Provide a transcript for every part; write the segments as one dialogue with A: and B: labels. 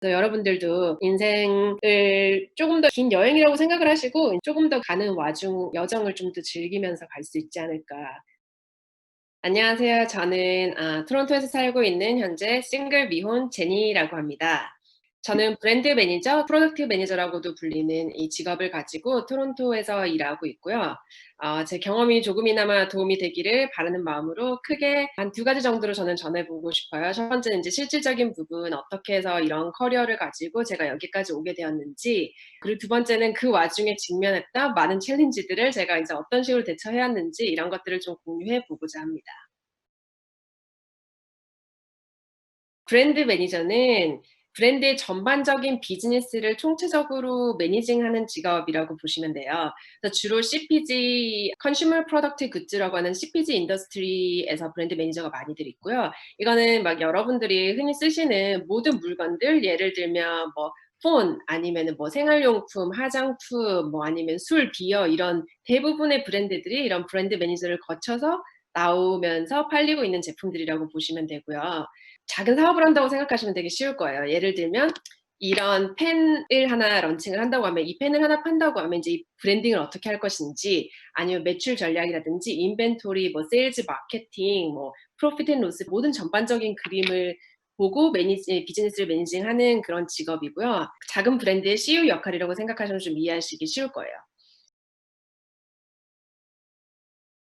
A: 그래서 여러분들도 인생을 조금 더 긴 여행이라고 생각을 하시고 조금 더 가는 와중 여정을 좀 더 즐기면서 갈 수 있지 않을까. 안녕하세요. 저는 토론토에서 살고 있는 현재 싱글 미혼 제니라고 합니다. 저는 브랜드 매니저, 프로덕트 매니저라고도 불리는 이 직업을 가지고 토론토에서 일하고 있고요. 제 경험이 조금이나마 도움이 되기를 바라는 마음으로 크게 한 두 가지 정도로 저는 전해보고 싶어요. 첫 번째는 이제 실질적인 부분, 어떻게 해서 이런 커리어를 가지고 제가 여기까지 오게 되었는지, 그리고 두 번째는 그 와중에 직면했던 많은 챌린지들을 제가 이제 어떤 식으로 대처해야 하는지 이런 것들을 좀 공유해 보고자 합니다. 브랜드 매니저는 브랜드의 전반적인 비즈니스를 총체적으로 매니징하는 직업이라고 보시면 돼요. 그래서 주로 CPG, 컨슈머 프로덕트 굿즈라고 하는 CPG 인더스트리에서 브랜드 매니저가 많이들 있고요. 이거는 막 여러분들이 흔히 쓰시는 모든 물건들, 예를 들면 뭐 폰 아니면은 뭐 생활용품, 화장품, 뭐 아니면 술, 비어 이런 대부분의 브랜드들이 이런 브랜드 매니저를 거쳐서 나오면서 팔리고 있는 제품들이라고 보시면 되고요. 작은 사업을 한다고 생각하시면 되게 쉬울 거예요. 예를 들면 이런 펜을 하나 런칭을 한다고 하면 이 펜을 하나 판다고 하면 이제 이 브랜딩을 어떻게 할 것인지 아니면 매출 전략이라든지 인벤토리 뭐 세일즈 마케팅 뭐 프로핏 앤 로스 모든 전반적인 그림을 보고 매니지 비즈니스를 매니징하는 그런 직업이고요. 작은 브랜드의 CEO 역할이라고 생각하시면 좀 이해하시기 쉬울 거예요.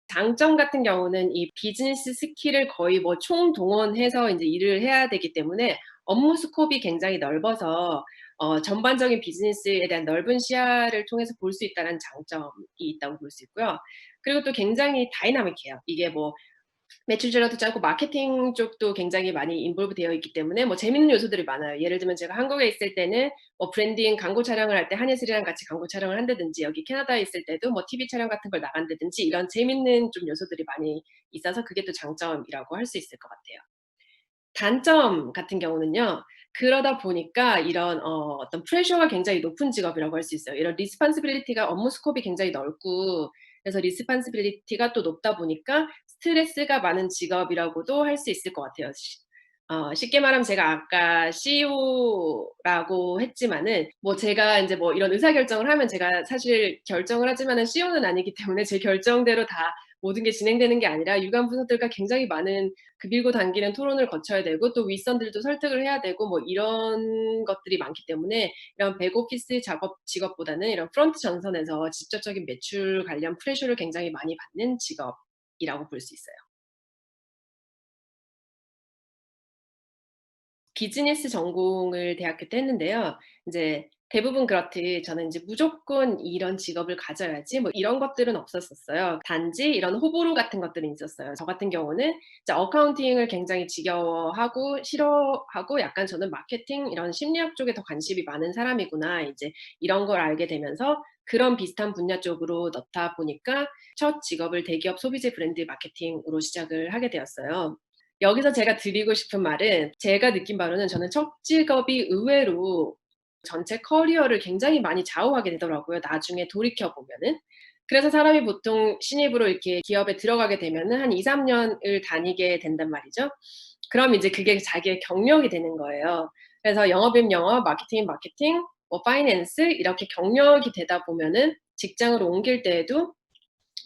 A: 장점 같은 경우는 이 비즈니스 스킬을 거의 뭐 총동원해서 인제 일을 해야 되기 때문에 업무 스코프이 굉장히 넓어서 전반적인 비즈니스에 대한 넓은 시야를 통해서 볼 수 있다는 장점이 있다고 볼 수 있고요. 그리고 또 굉장히 다이나믹해요. 이게 뭐 매출 전략도 짜고 마케팅 쪽도 굉장히 많이 인볼브 되어 있기 때문에 뭐 재밌는 요소들이 많아요. 예를 들면 제가 한국에 있을 때는 뭐 브랜딩 광고 촬영을 할 때 한예슬이랑 같이 광고 촬영을 한다든지 여기 캐나다에 있을 때도 뭐 TV 촬영 같은 걸 나간다든지 이런 재밌는 좀 요소들이 많이 있어서 그게 또 장점이라고 할 수 있을 것 같아요. 단점 같은 경우는요. 그러다 보니까 이런 어떤 프레셔가 굉장히 높은 직업이라고 할 수 있어요. 이런 리스폰시빌리티가 업무 스코프이 굉장히 넓고 그래서 리스폰시빌리티가 또 높다 보니까 스트레스가 많은 직업이라고도 할 수 있을 것 같아요. 쉽게 말하면 제가 아까 CEO라고 했지만은 뭐 제가 인제 뭐 이런 의사결정을 하면 제가 사실 결정을 하지만은 CEO는 아니기 때문에 제 결정대로 다 모든 게 진행되는 게 아니라 유관 부서들과 굉장히 많은 그 밀고 당기는 토론을 거쳐야 되고 또 윗선들도 설득을 해야 되고 뭐 이런 것들이 많기 때문에 이런 백오피스 작업 직업보다는 이런 프런트 전선에서 직접적인 매출 관련 프레셔를 굉장히 많이 받는 직업이라고 볼 수 있어요. 비즈니스 전공을 대학교 때 했는데요. 인제 대부분 그렇듯 저는 인제 '무조건 이런 직업을 가져야지.' 뭐 이런 것들은 없었었어요. 단지 이런 호불호 같은 것들은 있었어요. 저 같은 경우는 이제 어카운팅을 굉장히 지겨워하고 싫어하고 약간 저는 '마케팅 이런 심리학 쪽에 더 관심이 많은 사람이구나.' 이제 이런 걸 알게 되면서 그런 비슷한 분야 쪽으로 넣다 보니까 첫 직업을 대기업 소비재 브랜드 마케팅으로 시작을 하게 되었어요. 여기서 제가 드리고 싶은 말은 제가 느낀 바로는 저는 첫 직업이 의외로 전체 커리어를 굉장히 많이 좌우하게 되더라고요, 나중에 돌이켜 보면은. 그래서 사람이 보통 신입으로 이렇게 기업에 들어가게 되면은 한 2-3 년을 다니게 된단 말이죠. 그럼 이제 그게 자기의 경력이 되는 거예요. 그래서 영업이면 영업, 마케팅이면 마케팅, 뭐 파이낸스 이렇게 경력이 되다 보면은 직장을 옮길 때에도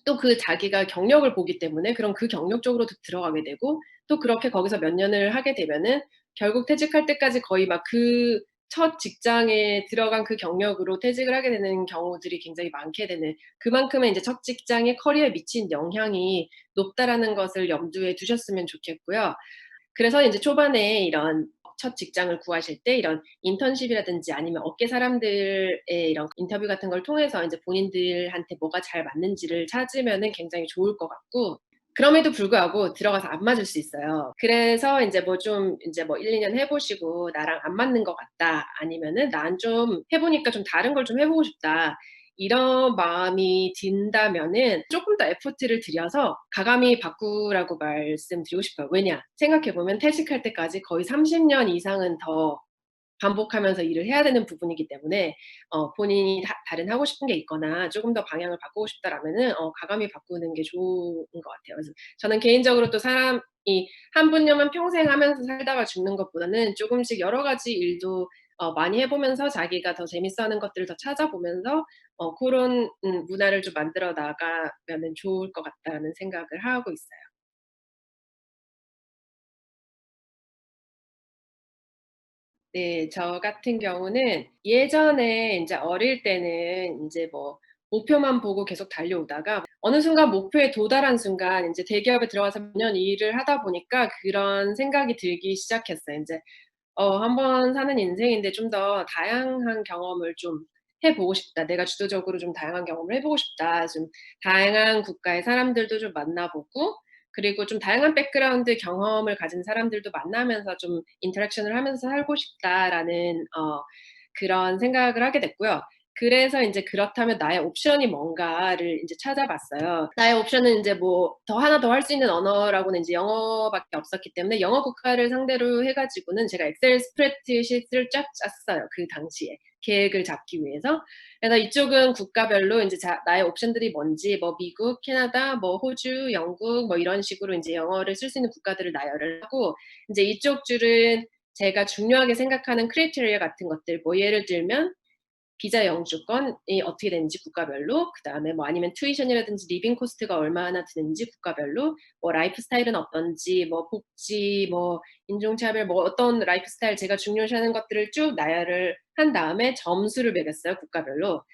A: 또 그 자기가 경력을 보기 때문에 그럼 그 경력 쪽으로 또 들어가게 되고 또 그렇게 거기서 몇 년을 하게 되면은 결국 퇴직할 때까지 거의 막 그 첫 직장에 들어간 그 경력으로 퇴직을 하게 되는 경우들이 굉장히 많게 되는 그만큼의 인제 첫 직장의 커리어에 미친 영향이 높다라는 것을 염두에 두셨으면 좋겠고요. 그래서 인제 초반에 이런 첫 직장을 구하실 때 이런 인턴십이라든지 아니면 업계 사람들의 이런 인터뷰 같은 걸 통해서 인제 본인들한테 뭐가 잘 맞는지를 찾으면은 굉장히 좋을 것 같고 그럼에도 불구하고 들어가서 안 맞을 수 있어요. 그래서 인제 뭐 좀 인제 뭐 1-2년 해 보시고 '나랑 안 맞는 것 같다.' 아니면은 '난 좀 해 보니까 좀 다른 걸 좀 해 보고 싶다.' 이런 마음이 든다면은 쪼끔 더 에포트를 들여서 과감히 바꾸라고 말씀드리고 싶어요. 왜냐? 생각해 보면 퇴직할 때까지 거의 30년 이상은 더 반복하면서 일을 해야 되는 부분이기 때문에 본인이 다른 하고 싶은 게 있거나 쪼금 더 방향을 바꾸고 싶다라면은 과감히 바꾸는 게 좋은 것 같아요. 그래서 저는 개인적으로 또 사람이 한 분야만 평생 하면서 살다가 죽는 것보다는 쪼금씩 여러 가지 일도 많이 해 보면서 자기가 더 재밌어하는 것들을 더 찾아보면서 고런 문화를 좀 만들어 나가면은 좋을 것 같다는 생각을 하고 있어요. 네. 저 같은 경우는 예전에 인제 어릴 때는 인제 뭐 목표만 보고 계속 달려오다가 어느 순간 목표에 도달한 순간 인제 대기업에 들어가서 몇 년 일을 하다 보니까 그런 생각이 들기 시작했어요. 인제 '한 번 사는 인생인데 좀 더 다양한 경험을 좀 해 보고 싶다. 내가 주도적으로 좀 다양한 경험을 해 보고 싶다. 좀 다양한 국가의 사람들도 좀 만나 보고 그리고 좀 다양한 백그라운드 경험을 가진 사람들도 만나면서 좀 인터랙션을 하면서 살고 싶다.'라는 그런 생각을 하게 됐고요. 그래서 인제 '그렇다면 나의 옵션이 뭔가.'를 인제 찾아봤어요. 나의 옵션은 인제 뭐 더 하나 더 할 수 있는 언어라고는 인제 영어밖에 없었기 때문에 영어 국가를 상대로 해 가지고는 제가 엑셀 스프레드시트를 쫙 짰어요, 그 당시에 계획을 잡기 위해서. 그래서 이쪽은 국가별로 인제 나의 옵션들이 뭔지 뭐 미국, 캐나다, 뭐 호주, 영국 뭐 이런 식으로 인제 영어를 쓸 수 있는 국가들을 나열을 하고 인제 이쪽 줄은 제가 중요하게 생각하는 크라이테리아 같은 것들 뭐 예를 들면 비자 영주권이 어떻게 되는지 국가별로, 그다음에 뭐 아니면 튜이션이라든지 리빙 코스트가 얼마나 드는지 국가별로, 뭐 라이프 스타일은 어떤지, 뭐 복지, 뭐 인종차별, 뭐 어떤 라이프 스타일 제가 중요시하는 것들을 쭉 나열을 한 다음에 점수를 매겼어요, 국가별로.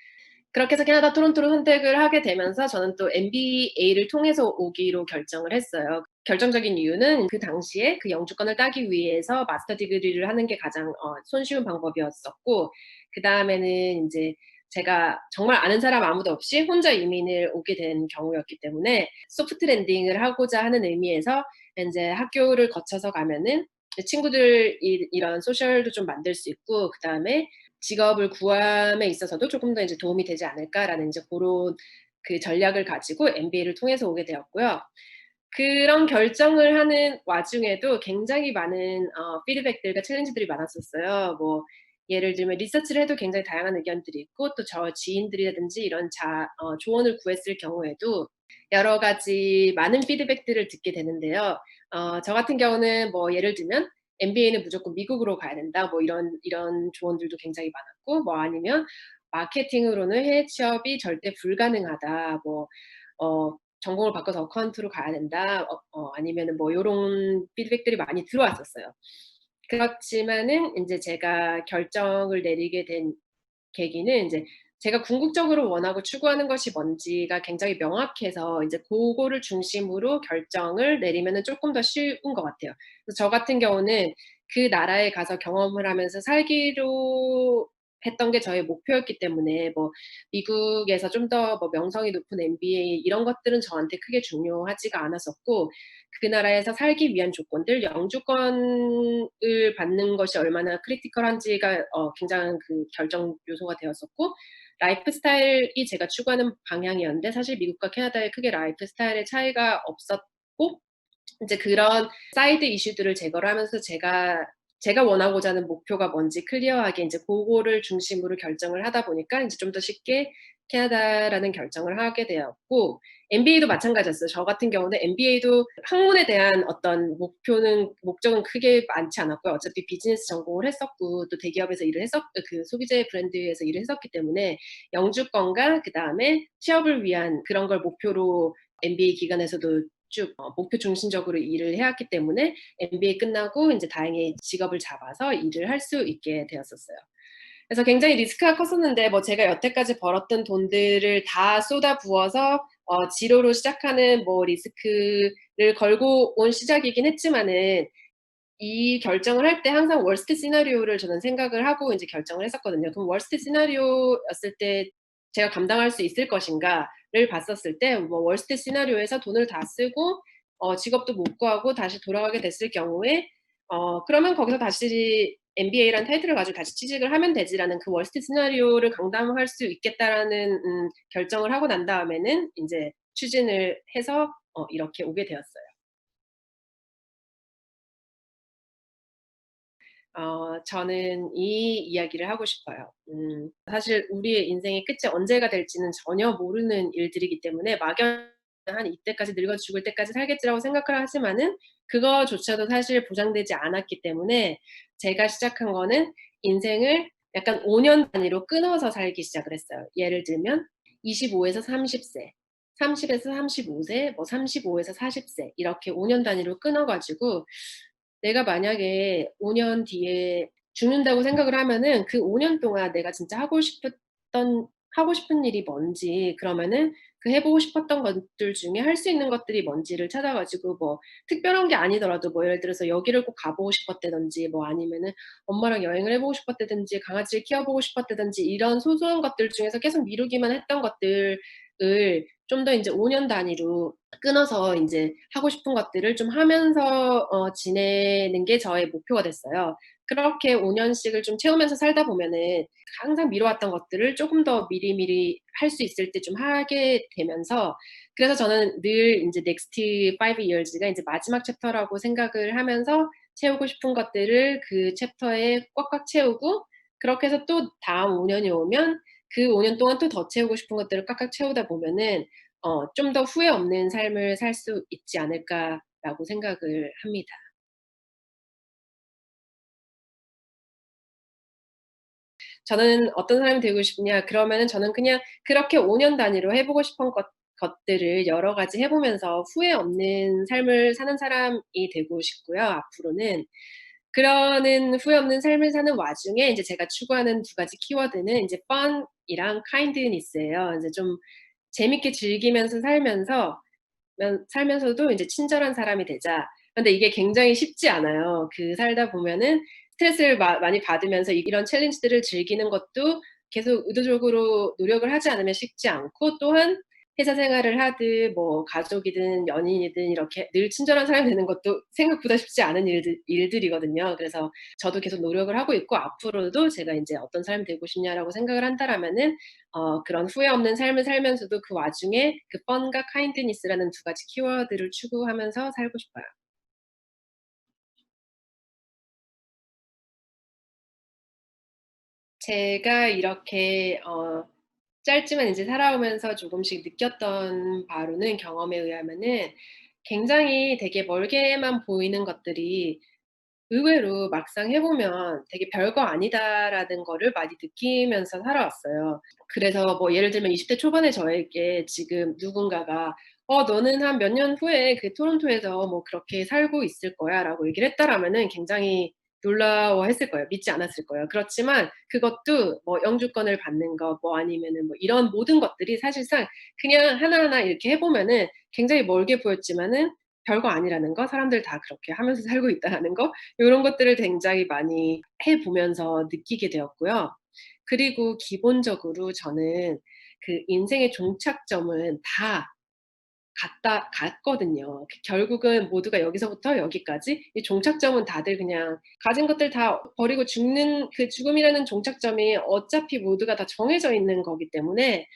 A: 그렇게 해서 캐나다 토론토를 선택을 하게 되면서 저는 또 MBA를 통해서 오기로 결정을 했어요. 결정적인 이유는 그 당시에 그 영주권을 따기 위해서 마스터 디그리를 하는 게 가장 손쉬운 방법이었었고 그다음에는 인제 제가 정말 아는 사람 아무도 없이 혼자 이민을 오게 된 경우였기 때문에 소프트 랜딩을 하고자 하는 의미에서 인제 학교를 거쳐서 가면은 친구들 이런 소셜도 좀 만들 수 있고 그다음에 '직업을 구함에 있어서도 조금 더 이제 도움이 되지 않을까.'라는 이제 고런 그 전략을 가지고 MBA를 통해서 오게 되었고요. 그런 결정을 하는 와중에도 굉장히 많은 피드백들과 챌린지들이 많았었어요. 뭐 예를 들면 리서치를 해도 굉장히 다양한 의견들이 있고 또 저 지인들이라든지 이런 조언을 구했을 경우에도 여러 가지 많은 피드백들을 듣게 되는데요. 저 같은 경우는 뭐 예를 들면 "MBA는 무조건 미국으로 가야 된다." 뭐 이런 조언들도 굉장히 많았고 뭐 아니면 "마케팅으로는 해외 취업이 절대 불가능하다." 뭐 "전공을 바꿔서 어카운트로 가야 된다." 아니면은 뭐 요런 피드백들이 많이 들어왔었어요. 그렇지만은 인제 제가 결정을 내리게 된 계기는 인제 제가 궁극적으로 원하고 추구하는 것이 뭔지가 굉장히 명확해서 인제 고거를 중심으로 결정을 내리면은 쪼끔 더 쉬운 것 같아요. 그래서 저 같은 경우는 그 나라에 가서 경험을 하면서 살기로 했던 게 저의 목표였기 때문에 뭐 미국에서 좀 더 뭐 명성이 높은 MBA 이런 것들은 저한테 크게 중요하지가 않았었고 그 나라에서 살기 위한 조건들, 영주권을 받는 것이 얼마나 크리티컬한지가 굉장한 그 결정 요소가 되었었고 라이프 스타일이 제가 추구하는 방향이었는데 사실 미국과 캐나다의 크게 라이프 스타일의 차이가 없었고 인제 그런 사이드 이슈들을 제거를 하면서 제가 원하고자 하는 목표가 뭔지 클리어하게 인제 고거를 중심으로 결정을 하다 보니까 인제 좀 더 쉽게 캐나다라는 결정을 하게 되었고 MBA도 마찬가지였어요. 저 같은 경우는 MBA도 학문에 대한 어떤 목적은 크게 많지 않았고요. 어차피 비즈니스 전공을 했었고 또 대기업에서 일을 그 소비재 브랜드에서 일을 했었기 때문에 영주권과 그다음에 취업을 위한 그런 걸 목표로 MBA 기간에서도 쭉 목표 중심적으로 일을 해 왔기 때문에 MBA 끝나고 인제 다행히 직업을 잡아서 일을 할 수 있게 되었었어요. 그래서 굉장히 리스크가 컸었는데 뭐 제가 여태까지 벌었던 돈들을 다 쏟아부어서 제로로 시작하는 뭐 리스크를 걸고 온 시작이긴 했지만은 이 결정을 할 때 항상 월스트 시나리오를 저는 생각을 하고 인제 결정을 했었거든요. 그럼 월스트 시나리오였을 때 제가 감당할 수 있을 것인가를 봤었을 때 뭐 월스트 시나리오에서 돈을 다 쓰고 직업도 못 구하고 다시 돌아가게 됐을 경우에 그러면 거기서 다시 'MBA라는 타이틀을 가지고 다시 취직을 하면 되지.'라는 그 월스트 시나리오를 감당할 수 있겠다라는 결정을 하고 난 다음에는 인제 추진을 해서 이렇게 오게 되었어요. 저는 이 이야기를 하고 싶어요. 사실 우리의 인생의 끝이 언제가 될지는 전혀 모르는 일들이기 때문에 막연히 '한 이때까지 늙어 죽을 때까지 살겠지.'라고 생각을 하지만은 그거조차도 사실 보장되지 않았기 때문에 제가 시작한 거는 인생을 약간 5년 단위로 끊어서 살기 시작을 했어요. 예를 들면 25 에서 30 세, 30 에서 35 세, 뭐 35 에서 40세 이렇게 5년 단위로 끊어 가지고 내가 만약에 5년 뒤에 죽는다고 생각을 하면은 그 5년 동안 내가 진짜 하고 싶은 일이 뭔지, 그러면은 그 해 보고 싶었던 것들 중에 할 수 있는 것들이 뭔지를 찾아 가지고 뭐 특별한 게 아니더라도 뭐 예를 들어서 여기를 꼭 가 보고 싶었다든지 뭐 아니면은 엄마랑 여행을 해 보고 싶었다든지 강아지를 키워 보고 싶었다든지 이런 소소한 것들 중에서 계속 미루기만 했던 것들을 좀 더 인제 5년 단위로 끊어서 인제 하고 싶은 것들을 좀 하면서 지내는 게 저의 목표가 됐어요. 그렇게 5 년씩을 좀 채우면서 살다 보면은 항상 미뤄왔던 것들을 쪼금 더 미리미리 할 수 있을 때 좀 하게 되면서, 그래서 저는 늘 인제 next 5 years가 인제 마지막 챕터라고 생각을 하면서 채우고 싶은 것들을 그 챕터에 꽉꽉 채우고, 그렇게 해서 또 다음 5 년이 오면 그 5년 동안 또 더 채우고 싶은 것들을 꽉꽉 채우다 보면은 '좀 더 후회 없는 삶을 살 수 있지 않을까.'라고 생각을 합니다. 저는 어떤 사람이 되고 싶냐 그러면은 저는 그냥 그렇게 5년 단위로 해 보고 싶은 것들을 여러 가지 해 보면서 후회 없는 삶을 사는 사람이 되고 싶고요, 앞으로는. 그러는 후회 없는 삶을 사는 와중에 인제 제가 추구하는 두 가지 키워드는 인제 fun 이랑 kindness예요. 인제 좀 재밌게 즐기면서 살면서도 인제 친절한 사람이 되자. 근데 이게 굉장히 쉽지 않아요. 살다 보면은 스트레스를 많이 받으면서 이런 챌린지들을 즐기는 것도 계속 의도적으로 노력을 하지 않으면 쉽지 않고, 또한 회사 생활을 하든 뭐 가족이든 연인이든 이렇게 늘 친절한 사람이 되는 것도 생각보다 쉽지 않은 일들이거든요. 그래서 저도 계속 노력을 하고 있고, 앞으로도 제가 인제 '어떤 사람이 되고 싶냐.'라고 생각을 한다라면은 그런 후회 없는 삶을 살면서도 그 와중에 그 펀과 카인드니스라는 두 가지 키워드를 추구하면서 살고 싶어요. 제가 이렇게 짧지만 인제 살아오면서 조금씩 느꼈던 바로는, 경험에 의하면은 굉장히 되게 멀게만 보이는 것들이 의외로 막상 해 보면 '되게 별거 아니다.'라는 거를 많이 느끼면서 살아왔어요. 그래서 뭐 예를 들면 20대 초반의 저에게 지금 누군가가 너는 한 몇 년 후에 그 토론토에서 뭐 그렇게 살고 있을 거야."라고 얘기를 했다라면은 굉장히 놀라워했을 거예요. 믿지 않았을 거예요. 그렇지만 그것도 뭐 영주권을 받는 거 뭐 아니면은 뭐 이런 모든 것들이 사실상 그냥 하나하나 이렇게 해 보면은 굉장히 멀게 보였지만은 별거 아니라는 거, 사람들 다 그렇게 하면서 살고 있다라는 거, 요런 것들을 굉장히 많이 해 보면서 느끼게 되었고요. 그리고 기본적으로 저는 그 인생의 종착점은 다 같거든요. 결국은 모두가 여기서부터 여기까지 이 종착점은 다들 그냥 가진 것들 다 버리고 죽는 그 죽음이라는 종착점이 어차피 모두가 다 정해져 있는 거기 때문에,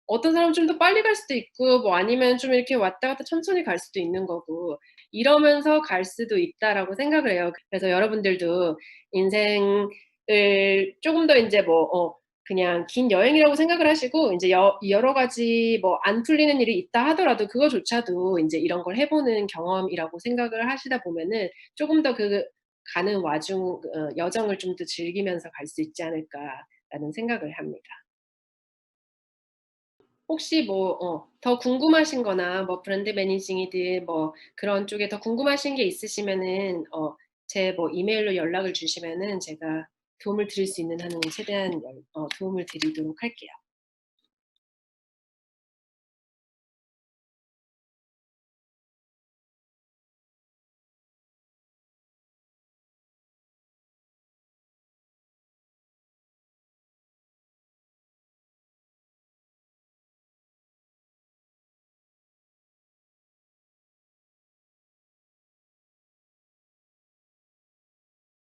A: 어떤 사람은 좀 더 빨리 갈 수도 있고 뭐 아니면 좀 이렇게 왔다 갔다 천천히 갈 수도 있는 거고, 이러면서 갈 수도 있다라고 생각을 해요. 그래서 여러분들도 인생을 쪼금 더 인제 그냥 긴 여행이라고 생각을 하시고, 인제 여러 가지 뭐 안 풀리는 일이 있다 하더라도 그거조차도 인제 이런 걸 해 보는 경험이라고 생각을 하시다 보면은 쪼금 더 가는 여정을 좀 더 즐기면서 갈 수 있지 않을까라는 생각을 합니다. 혹시 더 궁금하신 거나 뭐 브랜드 매니징이든 뭐 그런 쪽에 더 궁금하신 게 있으시면은 제 뭐 이메일로 연락을 주시면은 제가 도움을 드릴 수 있는 한은 최대한 도움을 드리도록 할게요.